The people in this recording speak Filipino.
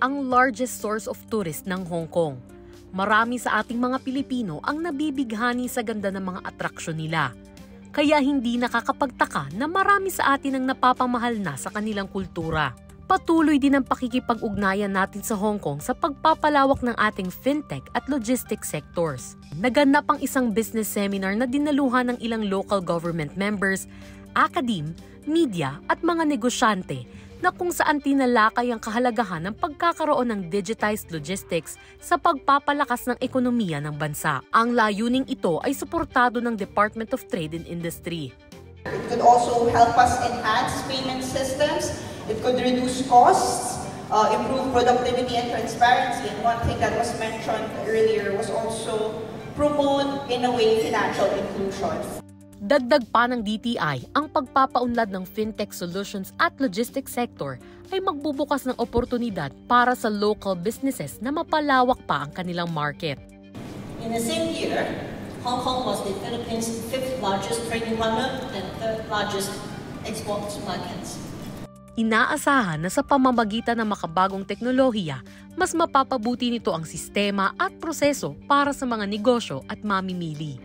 ang largest source of tourists ng Hong Kong. Marami sa ating mga Pilipino ang nabibighani sa ganda ng mga atraksyon nila. Kaya hindi nakakapagtaka na marami sa atin ang napapamahal na sa kanilang kultura. Patuloy din ang pakikipag-ugnayan natin sa Hong Kong sa pagpapalawak ng ating fintech at logistics sectors. Naganap ang isang business seminar na dinaluhan ng ilang local government members, academe, media at mga negosyante na kung saan tinalakay ang kahalagahan ng pagkakaroon ng digitized logistics sa pagpapalakas ng ekonomiya ng bansa. Ang layuning ito ay suportado ng Department of Trade and Industry. It could also help us enhance payment systems. It could reduce costs, improve productivity and transparency. And one thing that was mentioned earlier was also promote, in a way, financial inclusion. Dagdag pa ng DTI, ang pagpapaunlad ng fintech solutions at logistics sector ay magbubukas ng oportunidad para sa local businesses na mapalawak pa ang kanilang market. In the same year, Hong Kong was the Philippines' 5th largest trading partner and 3rd largest export markets. Inaasahan na sa pamamagitan ng makabagong teknolohiya, mas mapapabuti nito ang sistema at proseso para sa mga negosyo at mamimili.